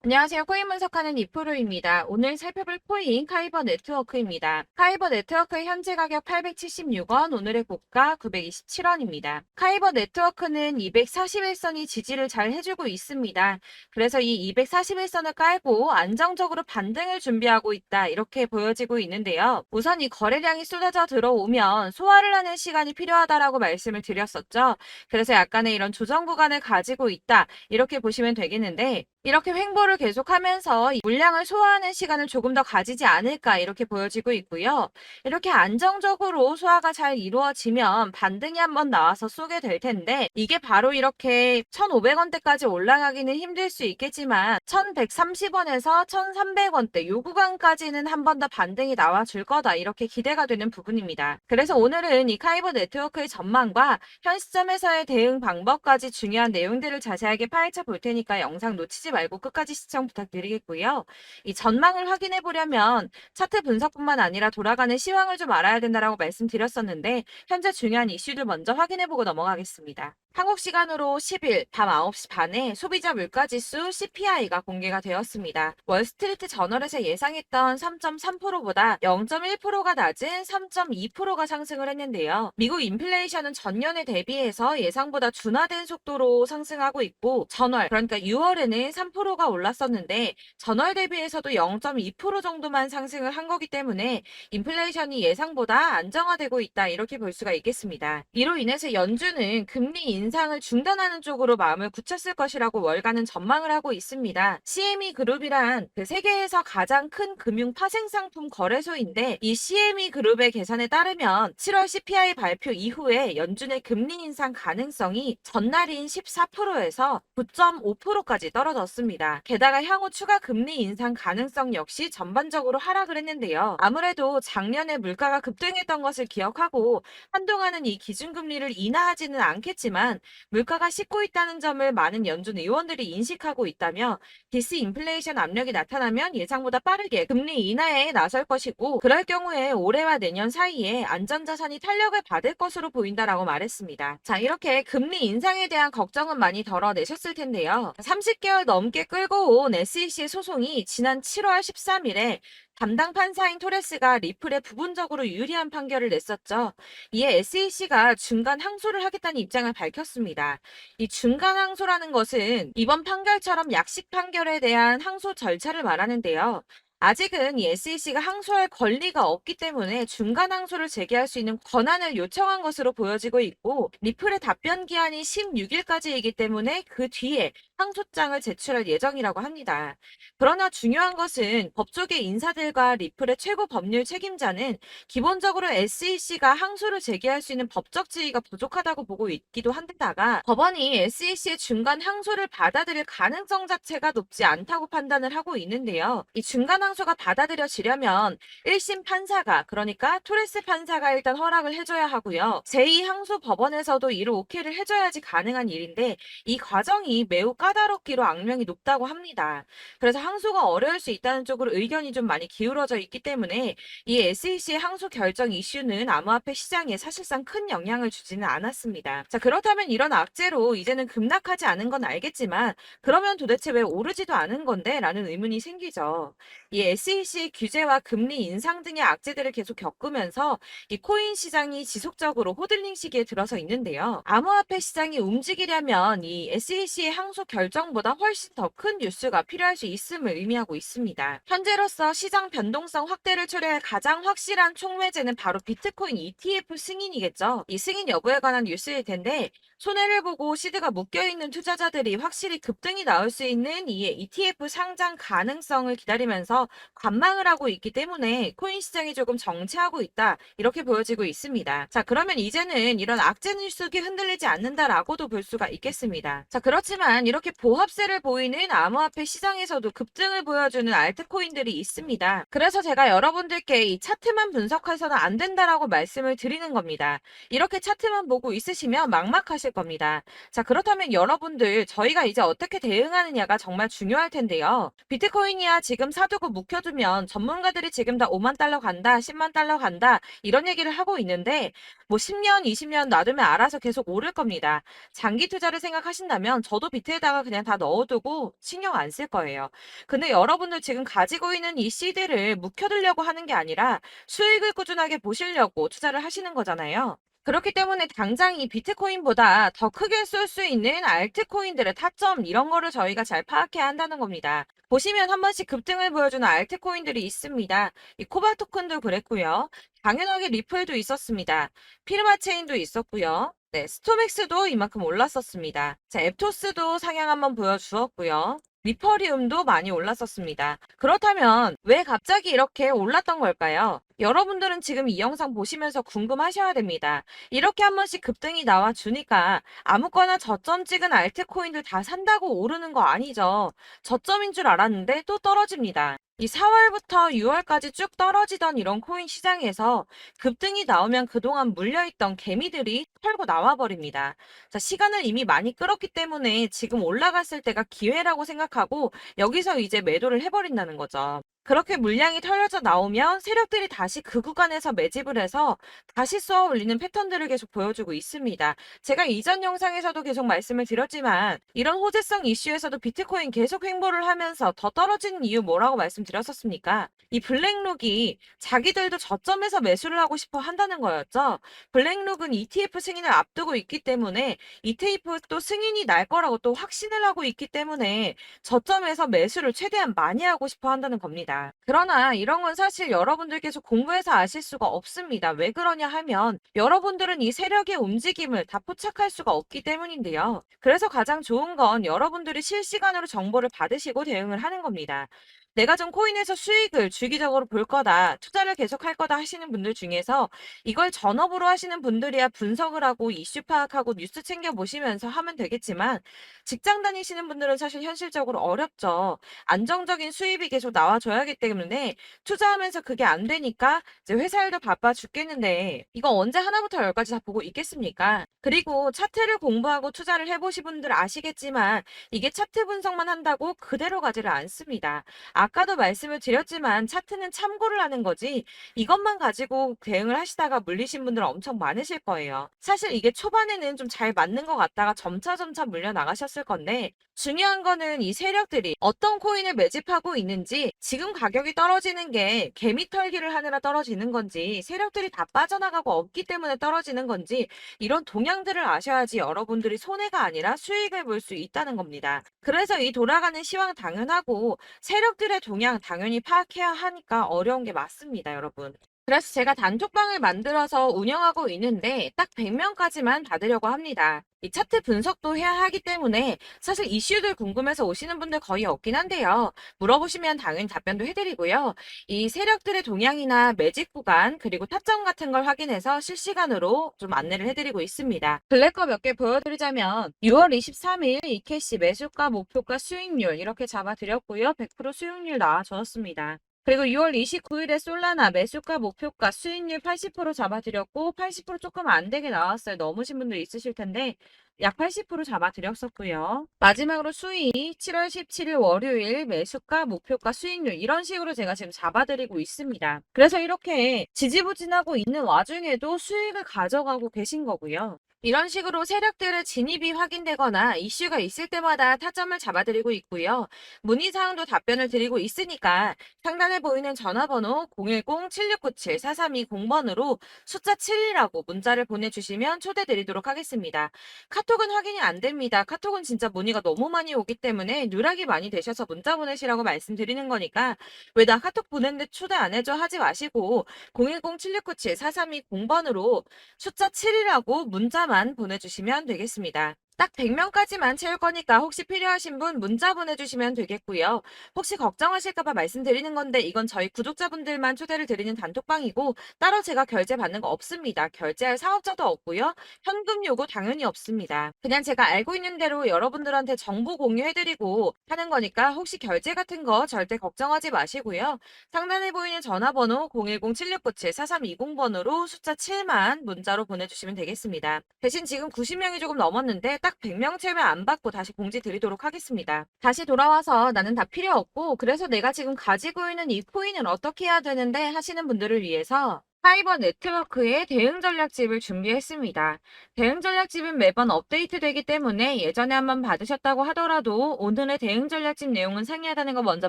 안녕하세요. 코인 분석하는 이프로입니다. 오늘 살펴볼 코인 카이버 네트워크입니다. 카이버 네트워크의 현재 가격 876원, 오늘의 고가 927원입니다. 카이버 네트워크는 241선이 지지를 잘 해주고 있습니다. 그래서 이 241선을 깔고 안정적으로 반등을 준비하고 있다, 이렇게 보여지고 있는데요. 우선 이 거래량이 쏟아져 들어오면 소화를 하는 시간이 필요하다라고 말씀을 드렸었죠. 그래서 약간의 이런 조정 구간을 가지고 있다, 이렇게 보시면 되겠는데, 이렇게 횡보를 계속하면서 이 물량을 소화하는 시간을 조금 더 가지지 않을까, 이렇게 보여지고 있고요. 이렇게 안정적으로 소화가 잘 이루어지면 반등이 한번 나와서 쏘게 될 텐데, 이게 바로 이렇게 1,500원대까지 올라가기는 힘들 수 있겠지만 1,130원에서 1,300원대 요 구간까지는 한 번 더 반등이 나와줄 거다, 이렇게 기대가 되는 부분입니다. 그래서 오늘은 이 카이버 네트워크의 전망과 현 시점에서의 대응 방법까지 중요한 내용들을 자세하게 파헤쳐 볼 테니까 영상 놓치지 말고 끝까지 시청 부탁드리겠고요. 이 전망을 확인해 보려면 차트 분석뿐만 아니라 돌아가는 시황을 좀 알아야 된다라고 말씀드렸었는데, 현재 중요한 이슈들 먼저 확인해 보고 넘어가겠습니다. 한국 시간으로 10일 밤 9시 반에 소비자 물가지수 CPI가 공개가 되었습니다. 월스트리트 저널에서 예상했던 3.3%보다 0.1%가 낮은 3.2%가 상승을 했는데요. 미국 인플레이션은 전년에 대비해서 예상보다 둔화된 속도로 상승하고 있고, 전월, 그러니까 6월에는 3%가 올랐었는데 전월 대비해서도 0.2% 정도만 상승을 한 거기 때문에 인플레이션이 예상보다 안정화되고 있다, 이렇게 볼 수가 있겠습니다. 이로 인해서 연준은 금리 인상을 중단하는 쪽으로 마음을 굳혔을 것이라고 월가는 전망을 하고 있습니다. CME 그룹이란 그 세계에서 가장 큰 금융 파생상품 거래소인데, 이 CME 그룹의 계산에 따르면 7월 CPI 발표 이후에 연준의 금리 인상 가능성이 전날인 14%에서 9.5%까지 떨어졌습니다. 게다가 향후 추가 금리 인상 가능성 역시 전반적으로 하락을 했는데요. 아무래도 작년에 물가가 급등했던 것을 기억하고 한동안은 이 기준금리를 인하하지는 않겠지만 물가가 씻고 있다는 점을 많은 연준 의원들이 인식하고 있다며, 디스인플레이션 압력이 나타나면 예상보다 빠르게 금리 인하에 나설 것이고, 그럴 경우에 올해와 내년 사이에 안전자산이 탄력을 받을 것으로 보인다라고 말했습니다. 자, 이렇게 금리 인상에 대한 걱정은 많이 덜어내셨을 텐데요. 30개월 넘게 끌고 온 SEC 소송이 지난 7월 13일에 담당 판사인 토레스가 리플에 부분적으로 유리한 판결을 냈었죠. 이에 SEC가 중간 항소를 하겠다는 입장을 밝혔습니다. 이 중간 항소라는 것은 이번 판결처럼 약식 판결에 대한 항소 절차를 말하는데요. 아직은 이 SEC가 항소할 권리가 없기 때문에 중간 항소를 제기할 수 있는 권한을 요청한 것으로 보여지고 있고, 리플의 답변 기한이 16일까지이기 때문에 그 뒤에 항소장을 제출할 예정이라고 합니다. 그러나 중요한 것은 법조계 인사들과 리플의 최고 법률 책임자는 기본적으로 SEC가 항소를 제기할 수 있는 법적 지위가 부족하다고 보고 있기도 한데다가, 법원이 SEC의 중간 항소를 받아들일 가능성 자체가 높지 않다고 판단을 하고 있는데요. 이 중간 항소가 받아들여지려면 1심 판사가, 그러니까 토레스 판사가 일단 허락을 해줘야 하고요. 제2항소 법원에서도 이를 오케이를 해줘야지 가능한 일인데, 이 과정이 매우 까다롭기로 악명이 높다고 합니다. 그래서 항소가 어려울 수 있다는 쪽으로 의견이 좀 많이 기울어져 있기 때문에 이 SEC의 항소 결정 이슈는 암호화폐 시장에 사실상 큰 영향을 주지는 않았습니다. 자, 그렇다면 이런 악재로 이제는 급락하지 않은 건 알겠지만, 그러면 도대체 왜 오르지도 않은 건데? 라는 의문이 생기죠. 이 SEC의 규제와 금리 인상 등의 악재들을 계속 겪으면서 이 코인 시장이 지속적으로 호들링 시기에 들어서 있는데요. 암호화폐 시장이 움직이려면 이 SEC의 항소 결정보다 훨씬 더 큰 뉴스가 필요할 수 있음을 의미하고 있습니다. 현재로서 시장 변동성 확대를 초래할 가장 확실한 촉매제는 바로 비트코인 ETF 승인이겠죠. 이 승인 여부에 관한 뉴스일 텐데, 손해를 보고 시드가 묶여있는 투자자들이 확실히 급등이 나올 수 있는 이 ETF 상장 가능성을 기다리면서 관망을 하고 있기 때문에 코인 시장이 조금 정체하고 있다, 이렇게 보여지고 있습니다. 자, 그러면 이제는 이런 악재 뉴스가 흔들리지 않는다라고도 볼 수가 있겠습니다. 자, 그렇지만 이렇게 보합세를 보이는 암호화폐 시장에서도 급등을 보여주는 알트코인들이 있습니다. 그래서 제가 여러분들께 이 차트만 분석해서는 안 된다라고 말씀을 드리는 겁니다. 이렇게 차트만 보고 있으시면 막막하실 겁니다. 자, 그렇다면 여러분들, 저희가 이제 어떻게 대응하느냐가 정말 중요할 텐데요. 비트코인이야 지금 사두고 묵혀두면 전문가들이 지금 다 5만 달러 간다, 10만 달러 간다, 이런 얘기를 하고 있는데, 뭐 10년, 20년 놔두면 알아서 계속 오를 겁니다. 장기 투자를 생각하신다면 저도 비트에다가 컴퓨터에다가 그냥 다 넣어두고 신경 안 쓸 거예요. 근데 여러분들 지금 가지고 있는 이 CD를 묵혀두려고 하는 게 아니라 수익을 꾸준하게 보시려고 투자를 하시는 거잖아요. 그렇기 때문에 당장 이 비트코인보다 더 크게 쏠 수 있는 알트코인들의 타점 이런 거를 저희가 잘 파악해야 한다는 겁니다. 보시면 한 번씩 급등을 보여주는 알트코인들이 있습니다. 이 코바 토큰도 그랬고요. 당연하게 리플도 있었습니다. 피르마 체인도 있었고요. 네, 스토맥스도 이만큼 올랐었습니다. 자, 앱토스도 상향 한번 보여주었고요. 리퍼리움도 많이 올랐었습니다. 그렇다면 왜 갑자기 이렇게 올랐던 걸까요? 여러분들은 지금 이 영상 보시면서 궁금하셔야 됩니다. 이렇게 한 번씩 급등이 나와 주니까 아무거나 저점 찍은 알트코인들 다 산다고 오르는 거 아니죠. 저점인 줄 알았는데 또 떨어집니다. 이 4월부터 6월까지 쭉 떨어지던 이런 코인 시장에서 급등이 나오면 그동안 물려있던 개미들이 털고 나와버립니다. 자, 시간을 이미 많이 끌었기 때문에 지금 올라갔을 때가 기회라고 생각하고 여기서 이제 매도를 해버린다는 거죠. 그렇게 물량이 털려져 나오면 세력들이 다시 그 구간에서 매집을 해서 다시 쏘아 올리는 패턴들을 계속 보여주고 있습니다. 제가 이전 영상에서도 계속 말씀을 드렸지만 이런 호재성 이슈에서도 비트코인 계속 횡보를 하면서 더 떨어지는 이유 뭐라고 말씀드렸었습니까? 이 블랙록이 자기들도 저점에서 매수를 하고 싶어 한다는 거였죠. 블랙록은 ETF 승인을 앞두고 있기 때문에 ETF도 승인이 날 거라고 또 확신을 하고 있기 때문에 저점에서 매수를 최대한 많이 하고 싶어 한다는 겁니다. 그러나 이런 건 사실 여러분들께서 공부해서 아실 수가 없습니다. 왜 그러냐 하면 여러분들은 이 세력의 움직임을 다 포착할 수가 없기 때문인데요. 그래서 가장 좋은 건 여러분들이 실시간으로 정보를 받으시고 대응을 하는 겁니다. 내가 좀 코인에서 수익을 주기적으로 볼 거다, 투자를 계속할 거다 하시는 분들 중에서 이걸 전업으로 하시는 분들이야 분석을 하고 이슈 파악하고 뉴스 챙겨 보시면서 하면 되겠지만 직장 다니시는 분들은 사실 현실적으로 어렵죠. 안정적인 수입이 계속 나와줘야 하기 때문에 투자하면서 그게 안 되니까 이제 회사 일도 바빠 죽겠는데 이거 언제 하나부터 열까지 다 보고 있겠습니까? 그리고 차트를 공부하고 투자를 해보신 분들 아시겠지만 이게 차트 분석만 한다고 그대로 가지를 않습니다. 아까도 말씀을 드렸지만 차트는 참고를 하는 거지 이것만 가지고 대응을 하시다가 물리신 분들 엄청 많으실 거예요. 사실 이게 초반에는 좀 잘 맞는 것 같다가 점차 물려 나가셨을 건데 중요한 거는 이 세력들이 어떤 코인을 매집하고 있는지 지금 가격이 떨어지는 게 개미 털기를 하느라 떨어지는 건지 세력들이 다 빠져나가고 없기 때문에 떨어지는 건지 이런 동향들을 아셔야지 여러분들이 손해가 아니라 수익을 볼 수 있다는 겁니다. 그래서 이 돌아가는 시황 당연하고 세력들의 동향 당연히 파악해야 하니까 어려운 게 맞습니다, 여러분. 그래서 제가 단톡방을 만들어서 운영하고 있는데 딱 100명까지만 받으려고 합니다. 이 차트 분석도 해야 하기 때문에 사실 이슈들 궁금해서 오시는 분들 거의 없긴 한데요. 물어보시면 당연히 답변도 해드리고요. 이 세력들의 동향이나 매집 구간 그리고 타점 같은 걸 확인해서 실시간으로 좀 안내를 해드리고 있습니다. 블랙거 몇 개 보여드리자면 6월 23일 이캐시 매수가, 목표가, 수익률 이렇게 잡아드렸고요. 100% 수익률 나와줬습니다. 그리고 6월 29일에 솔라나 매수가, 목표가, 수익률 80% 잡아드렸고 80% 조금 안 되게 나왔어요. 넘으신 분들 있으실 텐데 약 80% 잡아드렸었고요. 마지막으로 수익 7월 17일 월요일 매수가, 목표가, 수익률 이런 식으로 제가 지금 잡아드리고 있습니다. 그래서 이렇게 지지부진하고 있는 와중에도 수익을 가져가고 계신 거고요. 이런 식으로 세력들의 진입이 확인되거나 이슈가 있을 때마다 타점을 잡아드리고 있고요. 문의사항도 답변을 드리고 있으니까 상단에 보이는 전화번호 010-7697-4320번으로 숫자 7이라고 문자를 보내주시면 초대드리도록 하겠습니다. 카톡은 확인이 안 됩니다. 카톡은 진짜 문의가 너무 많이 오기 때문에 누락이 많이 되셔서 문자 보내시라고 말씀드리는 거니까 왜 나 카톡 보냈는데 초대 안 해줘 하지 마시고 010-7697-4320번으로 숫자 7이라고 문자만 보내주시면 되겠습니다. 딱 100명까지만 채울 거니까 혹시 필요하신 분 문자 보내주시면 되겠고요. 혹시 걱정하실까봐 말씀드리는 건데 이건 저희 구독자분들만 초대를 드리는 단톡방이고 따로 제가 결제 받는 거 없습니다. 결제할 사업자도 없고요. 현금 요구 당연히 없습니다. 그냥 제가 알고 있는 대로 여러분들한테 정보 공유해드리고 하는 거니까 혹시 결제 같은 거 절대 걱정하지 마시고요. 상단에 보이는 전화번호 010-7697-4320번으로 숫자 7만 문자로 보내주시면 되겠습니다. 대신 지금 90명이 조금 넘었는데 딱 100명 채우면 안 받고 다시 공지 드리도록 하겠습니다. 다시 돌아와서 나는 다 필요 없고 그래서 내가 지금 가지고 있는 이 코인은 어떻게 해야 되는데 하시는 분들을 위해서 파이버 네트워크의 대응 전략집을 준비했습니다. 대응 전략집은 매번 업데이트되기 때문에 예전에 한번 받으셨다고 하더라도 오늘의 대응 전략집 내용은 상이하다는 거 먼저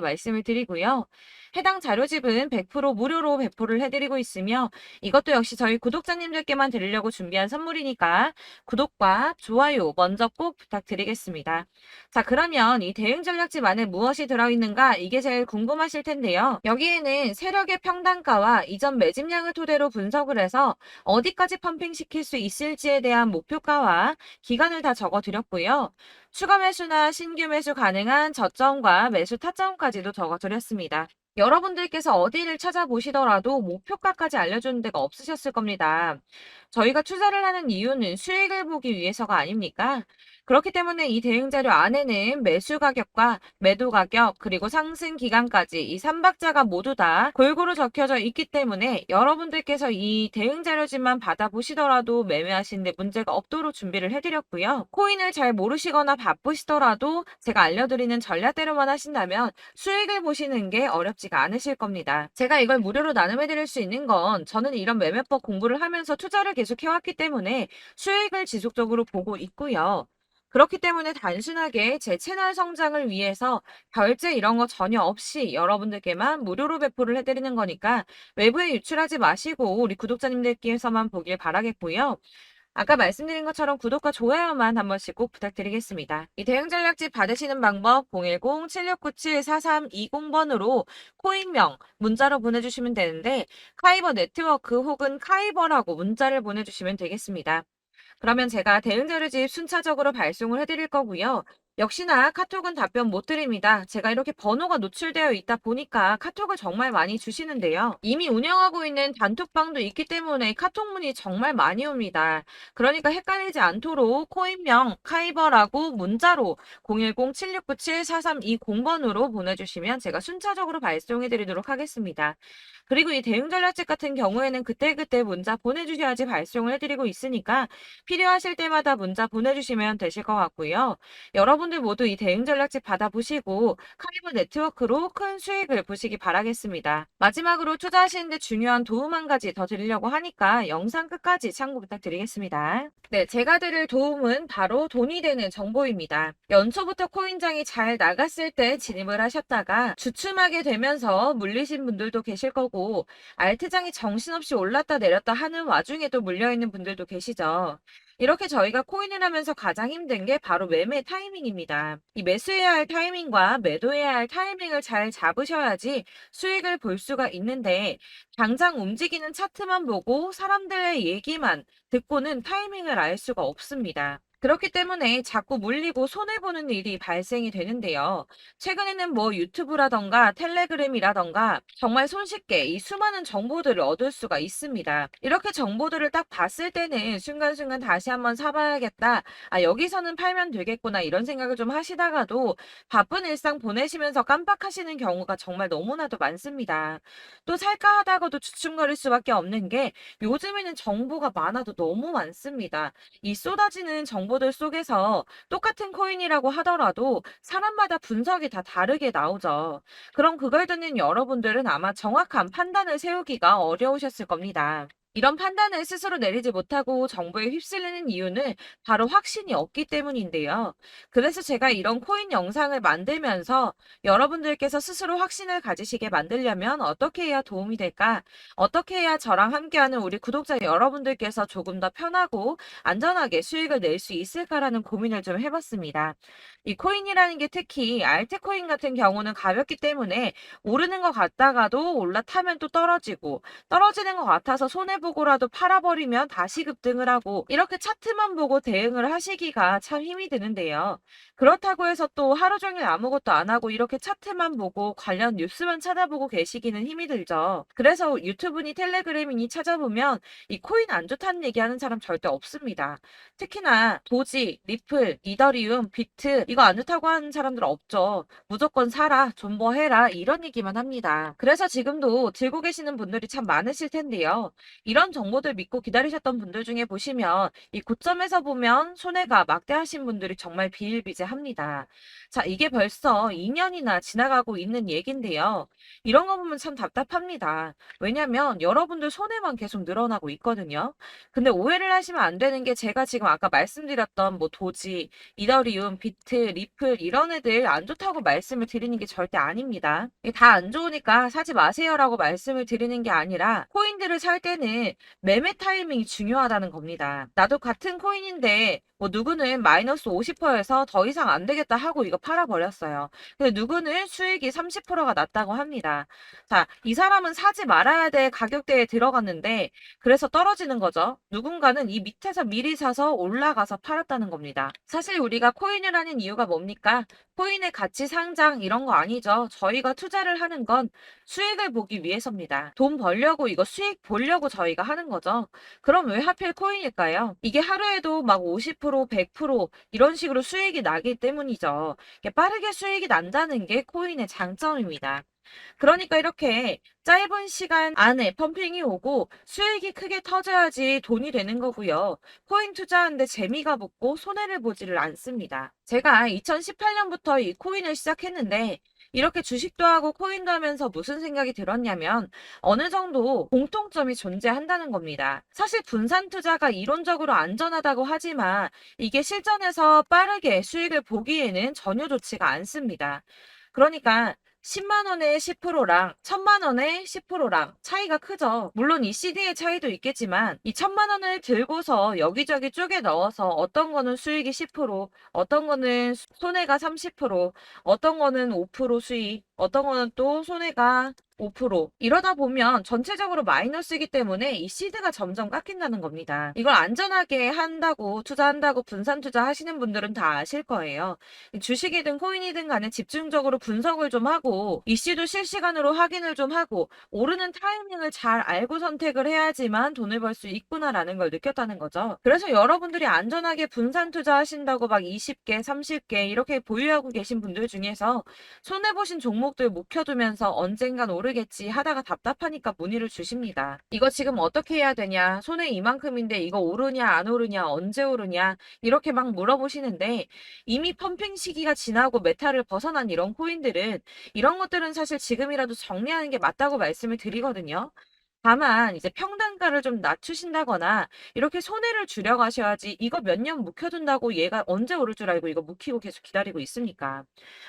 말씀을 드리고요. 해당 자료집은 100% 무료로 배포를 해드리고 있으며 이것도 역시 저희 구독자님들께만 드리려고 준비한 선물이니까 구독과 좋아요 먼저 꼭 부탁드리겠습니다. 자, 그러면 이 대응 전략집 안에 무엇이 들어있는가 이게 제일 궁금하실 텐데요. 여기에는 세력의 평단가와 이전 매집량을 토대로 분석을 해서 어디까지 펌핑시킬 수 있을지에 대한 목표가와 기간을 다 적어드렸고요. 추가 매수나 신규 매수 가능한 저점과 매수 타점까지도 적어드렸습니다. 여러분들께서 어디를 찾아보시더라도 목표가까지 알려주는 데가 없으셨을 겁니다. 저희가 투자를 하는 이유는 수익을 보기 위해서가 아닙니까? 그렇기 때문에 이 대응 자료 안에는 매수 가격과 매도 가격 그리고 상승 기간까지 이 3박자가 모두 다 골고루 적혀져 있기 때문에 여러분들께서 이 대응 자료집만 받아보시더라도 매매하시는데 문제가 없도록 준비를 해드렸고요. 코인을 잘 모르시거나 바쁘시더라도 제가 알려드리는 전략대로만 하신다면 수익을 보시는 게 어렵지가 않으실 겁니다. 제가 이걸 무료로 나눔해드릴 수 있는 건 저는 이런 매매법 공부를 하면서 투자를 계속 해왔기 때문에 수익을 지속적으로 보고 있고요. 그렇기 때문에 단순하게 제 채널 성장을 위해서 결제 이런 거 전혀 없이 여러분들께만 무료로 배포를 해드리는 거니까 외부에 유출하지 마시고 우리 구독자님들께서만 보길 바라겠고요. 아까 말씀드린 것처럼 구독과 좋아요만 한 번씩 꼭 부탁드리겠습니다. 이 대응 전략집 받으시는 방법 010-7697-4320번으로 코인명 문자로 보내주시면 되는데 카이버 네트워크 혹은 카이버라고 문자를 보내주시면 되겠습니다. 그러면 제가 대응 자료집 순차적으로 발송을 해드릴 거고요. 역시나 카톡은 답변 못 드립니다. 제가 이렇게 번호가 노출되어 있다 보니까 카톡을 정말 많이 주시는데요. 이미 운영하고 있는 단톡방도 있기 때문에 카톡 문이 정말 많이 옵니다. 그러니까 헷갈리지 않도록 코인명 카이버라고 문자로 010-7697-4320번으로 보내주시면 제가 순차적으로 발송해 드리도록 하겠습니다. 그리고 이 대응 전략집 같은 경우에는 그때그때 문자 보내주셔야지 발송을 해드리고 있으니까 필요하실 때마다 문자 보내주시면 되실 것 같고요. 여러분들 모두 이 대응 전략집 받아보시고 카리브 네트워크로 큰 수익을 보시기 바라겠습니다. 마지막으로 투자하시는데 중요한 도움 한 가지 더 드리려고 하니까 영상 끝까지 참고 부탁드리겠습니다. 네, 제가 드릴 도움은 바로 돈이 되는 정보입니다. 연초부터 코인장이 잘 나갔을 때 진입을 하셨다가 주춤하게 되면서 물리신 분들도 계실 거고 알트장이 정신없이 올랐다 내렸다 하는 와중에도 물려있는 분들도 계시죠. 이렇게 저희가 코인을 하면서 가장 힘든 게 바로 매매 타이밍입니다. 이 매수해야 할 타이밍과 매도해야 할 타이밍을 잘 잡으셔야지 수익을 볼 수가 있는데 당장 움직이는 차트만 보고 사람들의 얘기만 듣고는 타이밍을 알 수가 없습니다. 그렇기 때문에 자꾸 물리고 손해보는 일이 발생이 되는데요. 최근에는 뭐 유튜브라던가 텔레그램이라던가 정말 손쉽게 이 수많은 정보들을 얻을 수가 있습니다. 이렇게 정보들을 딱 봤을 때는 순간순간 다시 한번 사봐야겠다. 아, 여기서는 팔면 되겠구나. 이런 생각을 좀 하시다가도 바쁜 일상 보내시면서 깜빡하시는 경우가 정말 너무나도 많습니다. 또 살까 하다가도 주춤거릴 수밖에 없는 게 요즘에는 정보가 많아도 너무 많습니다. 이 쏟아지는 정보들 속에서 똑같은 코인이라고 하더라도 사람마다 분석이 다 다르게 나오죠. 그럼 그걸 듣는 여러분들은 아마 정확한 판단을 세우기가 어려우셨을 겁니다. 이런 판단을 스스로 내리지 못하고 정보에 휩쓸리는 이유는 바로 확신이 없기 때문인데요. 그래서 제가 이런 코인 영상을 만들면서 여러분들께서 스스로 확신을 가지시게 만들려면 어떻게 해야 도움이 될까? 어떻게 해야 저랑 함께하는 우리 구독자 여러분들께서 조금 더 편하고 안전하게 수익을 낼 수 있을까라는 고민을 좀 해봤습니다. 이 코인이라는 게 특히 알트코인 같은 경우는 가볍기 때문에 오르는 것 같다가도 올라타면 또 떨어지고 떨어지는 것 같아서 손해보고라도 팔아버리면 다시 급등을 하고 이렇게 차트만 보고 대응을 하시기가 참 힘이 드는데요. 그렇다고 해서 또 하루 종일 아무것도 안 하고 이렇게 차트만 보고 관련 뉴스만 찾아보고 계시기는 힘이 들죠. 그래서 유튜브니 텔레그램이니 찾아보면 이 코인 안 좋다는 얘기하는 사람 절대 없습니다. 특히나 도지, 리플, 이더리움, 비트 이거 안 좋다고 하는 사람들 없죠. 무조건 사라, 존버해라 이런 얘기만 합니다. 그래서 지금도 들고 계시는 분들이 참 많으실 텐데요. 이런 정보들 믿고 기다리셨던 분들 중에 보시면 이 고점에서 보면 손해가 막대하신 분들이 정말 비일비재합니다. 자, 이게 벌써 2년이나 지나가고 있는 얘긴데요. 이런 거 보면 참 답답합니다. 왜냐면 여러분들 손해만 계속 늘어나고 있거든요. 근데 오해를 하시면 안 되는 게 제가 지금 아까 말씀드렸던 뭐 도지, 이더리움, 비트, 리플 이런 애들 안 좋다고 말씀을 드리는 게 절대 아닙니다. 다 안 좋으니까 사지 마세요라고 말씀을 드리는 게 아니라 코인들을 살 때는 매매 타이밍이 중요하다는 겁니다. 나도 같은 코인인데 뭐 누구는 마이너스 50%에서 더 이상 안 되겠다 하고 이거 팔아버렸어요. 근데 누구는 수익이 30%가 났다고 합니다. 자, 이 사람은 사지 말아야 될 가격대에 들어갔는데 그래서 떨어지는 거죠. 누군가는 이 밑에서 미리 사서 올라가서 팔았다는 겁니다. 사실 우리가 코인을 하는 이유가 뭡니까? 코인의 가치 상장 이런 거 아니죠. 저희가 투자를 하는 건 수익을 보기 위해서입니다. 돈 벌려고 이거 수익 보려고 저희가 하는 거죠. 그럼 왜 하필 코인일까요? 이게 하루에도 막 50%, 100% 이런 식으로 수익이 나기 때문이죠. 이게 빠르게 수익이 난다는 게 코인의 장점입니다. 그러니까 이렇게 짧은 시간 안에 펌핑이 오고 수익이 크게 터져야지 돈이 되는 거고요. 코인 투자하는데 재미가 붙고 손해를 보지를 않습니다. 제가 2018년부터 이 코인을 시작했는데 이렇게 주식도 하고 코인도 하면서 무슨 생각이 들었냐면 어느 정도 공통점이 존재한다는 겁니다. 사실 분산 투자가 이론적으로 안전하다고 하지만 이게 실전에서 빠르게 수익을 보기에는 전혀 좋지가 않습니다. 그러니까 10만 원에 10%랑 1000만 원에 10%랑 차이가 크죠. 물론 이 CD의 차이도 있겠지만 이 1000만 원을 들고서 여기저기 쪼개 넣어서 어떤 거는 수익이 10%, 어떤 거는 손해가 30%, 어떤 거는 5% 수익, 어떤 거는 또 손해가 5% 이러다 보면 전체적으로 마이너스이기 때문에 이 시드가 점점 깎인다는 겁니다. 이걸 안전하게 한다고 투자한다고 분산 투자하시는 분들은 다 아실 거예요. 주식이든 코인이든 간에 집중적으로 분석을 좀 하고 이슈도 실시간으로 확인을 좀 하고 오르는 타이밍을 잘 알고 선택을 해야지만 돈을 벌 수 있구나라는 걸 느꼈다는 거죠. 그래서 여러분들이 안전하게 분산 투자하신다고 막 20개, 30개 이렇게 보유하고 계신 분들 중에서 손해보신 종목들 묵혀두면서 언젠간 오르겠지 하다가 답답하니까 문의를 주십니다. 이거 지금 어떻게 해야 되냐? 손해 이만큼인데 이거 오르냐 안 오르냐 언제 오르냐 이렇게 막 물어보시는데 이미 펌핑 시기가 지나고 메타를 벗어난 이런 코인들은 이런 것들은 사실 지금이라도 정리하는 게 맞다고 말씀을 드리거든요. 다만 이제 평단가를 좀 낮추신다거나 이렇게 손해를 줄여가셔야지 이거 몇 년 묵혀둔다고 얘가 언제 오를 줄 알고 이거 묵히고 계속 기다리고 있습니까?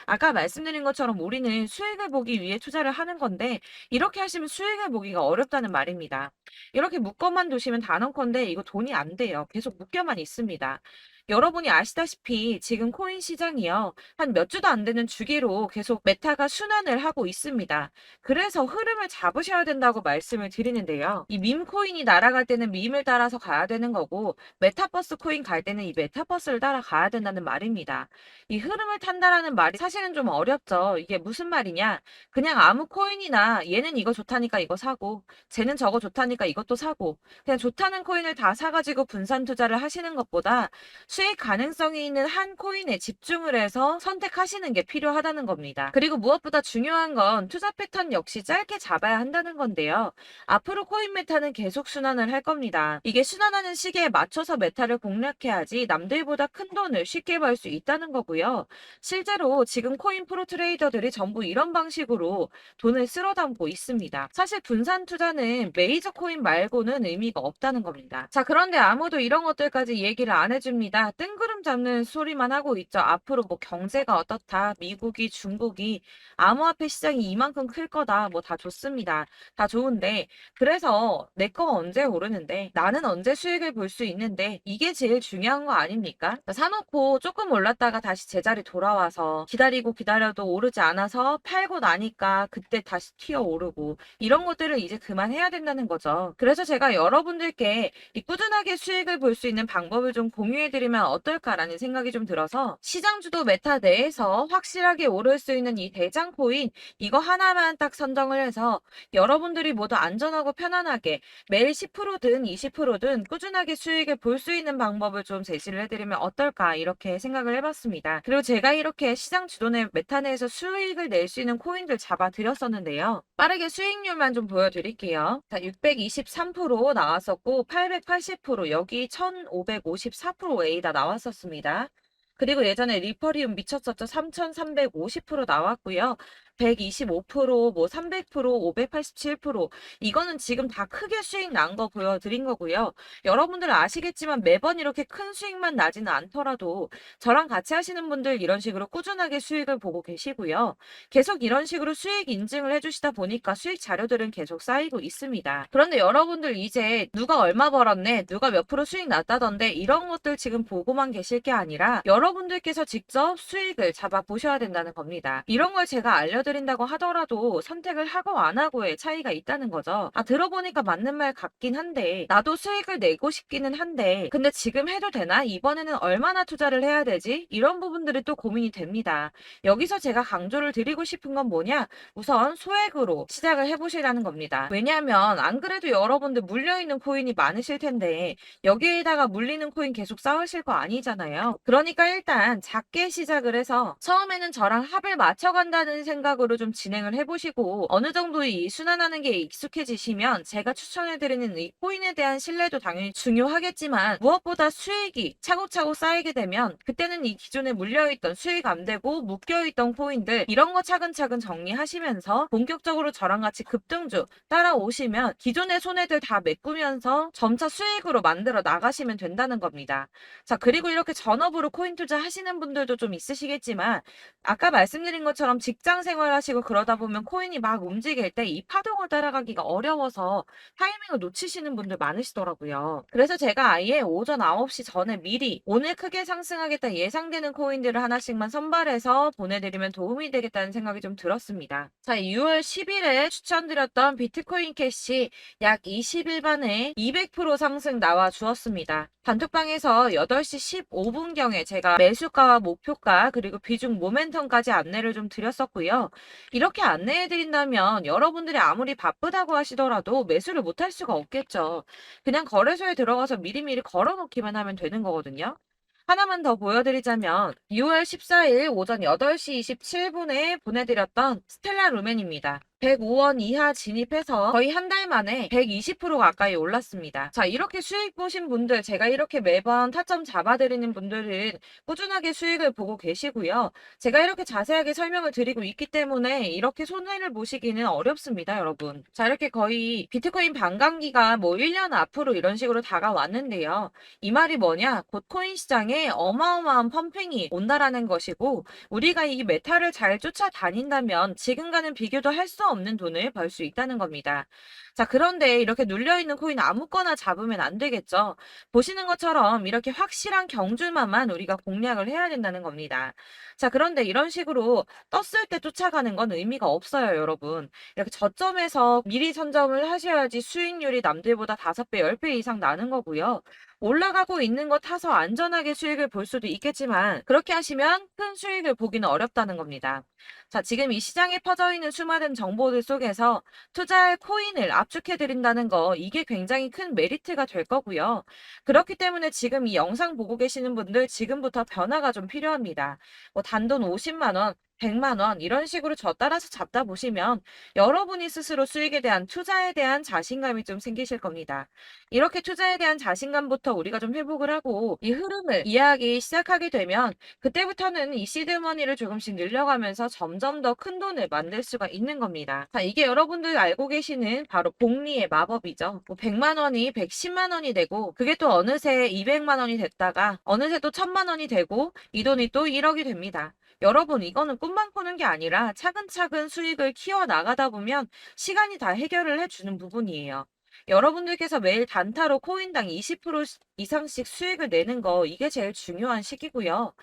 아까 말씀드린 것처럼 우리는 수익을 보기 위해 투자를 하는 건데 이렇게 하시면 수익을 보기가 어렵다는 말입니다. 이렇게 묶어만 두시면 단언컨대 이거 돈이 안 돼요. 계속 묶여만 있습니다. 여러분이 아시다시피 지금 코인 시장이요. 한 몇 주도 안 되는 주기로 계속 메타가 순환을 하고 있습니다. 그래서 흐름을 잡으셔야 된다고 말씀을 드리는데요. 이 밈 코인이 날아갈 때는 밈을 따라서 가야 되는 거고 메타버스 코인 갈 때는 이 메타버스를 따라가야 된다는 말입니다. 이 흐름을 탄다라는 말이 사실은 좀 어렵죠. 이게 무슨 말이냐? 그냥 아무 코인이나 얘는 이거 좋다니까 이거 사고 쟤는 저거 좋다니까 이것도 사고 그냥 좋다는 코인을 다 사가지고 분산 투자를 하시는 것보다 수익 가능성이 있는 한 코인에 집중을 해서 선택하시는 게 필요하다는 겁니다. 그리고 무엇보다 중요한 건 투자 패턴 역시 짧게 잡아야 한다는 건데요. 앞으로 코인 메타는 계속 순환을 할 겁니다. 이게 순환하는 시기에 맞춰서 메타를 공략해야지 남들보다 큰 돈을 쉽게 벌 수 있다는 거고요. 실제로 지금 코인 프로 트레이더들이 전부 이런 방식으로 돈을 쓸어 담고 있습니다. 사실 분산 투자는 메이저 코인 말고는 의미가 없다는 겁니다. 자, 그런데 아무도 이런 것들까지 얘기를 안 해줍니다. 뜬구름 잡는 소리만 하고 있죠. 앞으로 뭐 경제가 어떻다, 미국이, 중국이, 암호화폐 시장이 이만큼 클 거다, 뭐 다 좋습니다. 다 좋은데, 그래서 내 거 언제 오르는데, 나는 언제 수익을 볼 수 있는데, 이게 제일 중요한 거 아닙니까? 사놓고 조금 올랐다가 다시 제자리 돌아와서 기다리고 기다려도 오르지 않아서 팔고 나니까 그때 다시 튀어 오르고, 이런 것들을 이제 그만해야 된다는 거죠. 그래서 제가 여러분들께 이 꾸준하게 수익을 볼 수 있는 방법을 좀 공유해드리면 보시면 어떨까라는 생각이 좀 들어서 시장 주도 메타 내에서 확실하게 오를 수 있는 이 대장 코인 이거 하나만 딱 선정을 해서 여러분들이 모두 안전하고 편안하게 매일 10%든 20%든 꾸준하게 수익을 볼 수 있는 방법을 좀 제시를 해드리면 어떨까 이렇게 생각을 해봤습니다. 그리고 제가 이렇게 시장 주도내 메타 내에서 수익을 낼 수 있는 코인들 잡아드렸었는데요. 빠르게 수익률만 좀 보여드릴게요. 자, 623% 나왔었고 880% 여기 1554% A다 나왔었습니다. 그리고 예전에 리퍼리움 미쳤었죠. 3350% 나왔고요. 125%, 뭐 300%, 587% 이거는 지금 다 크게 수익 난 거 보여드린 거고요. 여러분들 아시겠지만 매번 이렇게 큰 수익만 나지는 않더라도 저랑 같이 하시는 분들 이런 식으로 꾸준하게 수익을 보고 계시고요. 계속 이런 식으로 수익 인증을 해주시다 보니까 수익 자료들은 계속 쌓이고 있습니다. 그런데 여러분들 이제 누가 얼마 벌었네, 누가 몇 프로 수익 났다던데 이런 것들 지금 보고만 계실 게 아니라 여러분들께서 직접 수익을 잡아 보셔야 된다는 겁니다. 이런 걸 제가 알려드린다고 하더라도 선택을 하고 안 하고의 차이가 있다는 거죠. 아, 들어보니까 맞는 말 같긴 한데 나도 수익을 내고 싶기는 한데 근데 지금 해도 되나? 이번에는 얼마나 투자를 해야 되지? 이런 부분들이 또 고민이 됩니다. 여기서 제가 강조를 드리고 싶은 건 뭐냐? 우선 소액으로 시작을 해보시라는 겁니다. 왜냐하면 안 그래도 여러분들 물려있는 코인이 많으실 텐데 여기에다가 물리는 코인 계속 쌓으실 거 아니잖아요. 그러니까 일단 작게 시작을 해서 처음에는 저랑 합을 맞춰간다는 생각으로 좀 진행을 해보시고 어느 정도 이 순환하는 게 익숙해지시면 제가 추천해드리는 이 코인에 대한 신뢰도 당연히 중요하겠지만 무엇보다 수익이 차곡차곡 쌓이게 되면 그때는 이 기존에 물려있던 수익 안 되고 묶여있던 코인들 이런 거 차근차근 정리하시면서 본격적으로 저랑 같이 급등주 따라오시면 기존의 손해들 다 메꾸면서 점차 수익으로 만들어 나가시면 된다는 겁니다. 자, 그리고 이렇게 전업으로 코인 투자 하시는 분들도 좀 있으시겠지만 아까 말씀드린 것처럼 직장 생활하시고 그러다 보면 코인이 막 움직일 때 이 파동을 따라가기가 어려워서 타이밍을 놓치시는 분들 많으시더라고요. 그래서 제가 아예 오전 9시 전에 미리 오늘 크게 상승하겠다 예상되는 코인들을 하나씩만 선발해서 보내드리면 도움이 되겠다는 생각이 좀 들었습니다. 자, 6월 10일에 추천드렸던 비트코인 캐시 약 20일 만에 200% 상승 나와 주었습니다. 단톡방에서 8시 15분경에 제가 매수가와 목표가 그리고 비중 모멘텀까지 안내를 좀 드렸었고요. 이렇게 안내해 드린다면 여러분들이 아무리 바쁘다고 하시더라도 매수를 못할 수가 없겠죠. 그냥 거래소에 들어가서 미리미리 걸어놓기만 하면 되는 거거든요. 하나만 더 보여드리자면 6월 14일 오전 8시 27분에 보내드렸던 스텔라 루멘입니다. 105원 이하 진입해서 거의 한 달 만에 120% 가까이 올랐습니다. 자, 이렇게 수익 보신 분들, 제가 이렇게 매번 타점 잡아드리는 분들은 꾸준하게 수익을 보고 계시고요. 제가 이렇게 자세하게 설명을 드리고 있기 때문에 이렇게 손해를 보시기는 어렵습니다, 여러분. 자, 이렇게 거의 비트코인 반감기가 뭐 1년 앞으로 이런 식으로 다가왔는데요. 이 말이 뭐냐? 곧 코인 시장에 어마어마한 펌핑이 온다라는 것이고 우리가 이 메타를 잘 쫓아다닌다면 지금과는 비교도 할 수 없는 돈을 벌 수 있다는 겁니다. 자, 그런데 이렇게 눌려있는 코인 아무거나 잡으면 안 되겠죠. 보시는 것처럼 이렇게 확실한 경주만만 우리가 공략을 해야 된다는 겁니다. 자, 그런데 이런 식으로 떴을 때 쫓아가는 건 의미가 없어요, 여러분. 이렇게 저점에서 미리 선점을 하셔야지 수익률이 남들보다 5배, 10배 이상 나는 거고요. 올라가고 있는 거 타서 안전하게 수익을 볼 수도 있겠지만 그렇게 하시면 큰 수익을 보기는 어렵다는 겁니다. 자, 지금 이 시장에 퍼져 있는 수많은 정보들 속에서 투자할 코인을 압축해 드린다는 거 이게 굉장히 큰 메리트가 될 거고요. 그렇기 때문에 지금 이 영상 보고 계시는 분들 지금부터 변화가 좀 필요합니다. 뭐 단돈 50만 원, 100만 원 이런 식으로 저 따라서 잡다 보시면 여러분이 스스로 수익에 대한 투자에 대한 자신감이 좀 생기실 겁니다. 이렇게 투자에 대한 자신감부터 우리가 좀 회복을 하고 이 흐름을 이해하기 시작하게 되면 그때부터는 이 시드머니를 조금씩 늘려가면서 점점 더 큰 돈을 만들 수가 있는 겁니다. 자, 이게 여러분들 알고 계시는 바로 복리의 마법이죠. 뭐 100만 원이 110만 원이 되고 그게 또 어느새 200만 원이 됐다가 어느새 또 1000만 원이 되고 이 돈이 또 1억이 됩니다. 여러분, 이거는 꿈만 꾸는 게 아니라 차근차근 수익을 키워 나가다 보면 시간이 다 해결을 해주는 부분이에요. 여러분들께서 매일 단타로 코인당 20% 이상씩 수익을 내는 거 이게 제일 중요한 시기고요.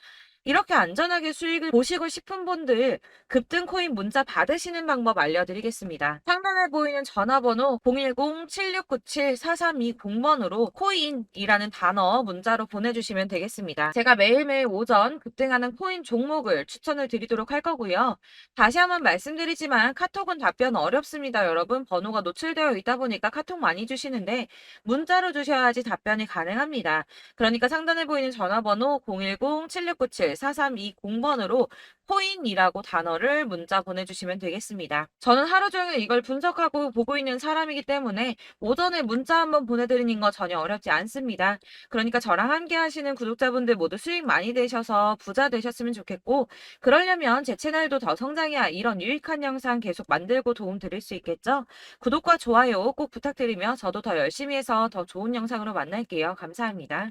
이렇게 안전하게 수익을 보시고 싶은 분들 급등 코인 문자 받으시는 방법 알려드리겠습니다. 상단에 보이는 전화번호 010-7697-4320번으로 코인이라는 단어 문자로 보내주시면 되겠습니다. 제가 매일매일 오전 급등하는 코인 종목을 추천을 드리도록 할 거고요. 다시 한번 말씀드리지만 카톡은 답변 어렵습니다. 여러분 번호가 노출되어 있다 보니까 카톡 많이 주시는데 문자로 주셔야지 답변이 가능합니다. 그러니까 상단에 보이는 전화번호 010-7697-4320번으로 코인이라고 단어를 문자 보내주시면 되겠습니다. 저는 하루 종일 이걸 분석하고 보고 있는 사람이기 때문에 오전에 문자 한번 보내드리는 거 전혀 어렵지 않습니다. 그러니까 저랑 함께 하시는 구독자분들 모두 수익 많이 되셔서 부자 되셨으면 좋겠고, 그러려면 제 채널도 더 성장해야 이런 유익한 영상 계속 만들고 도움 드릴 수 있겠죠? 구독과 좋아요 꼭 부탁드리며 저도 더 열심히 해서 더 좋은 영상으로 만날게요. 감사합니다.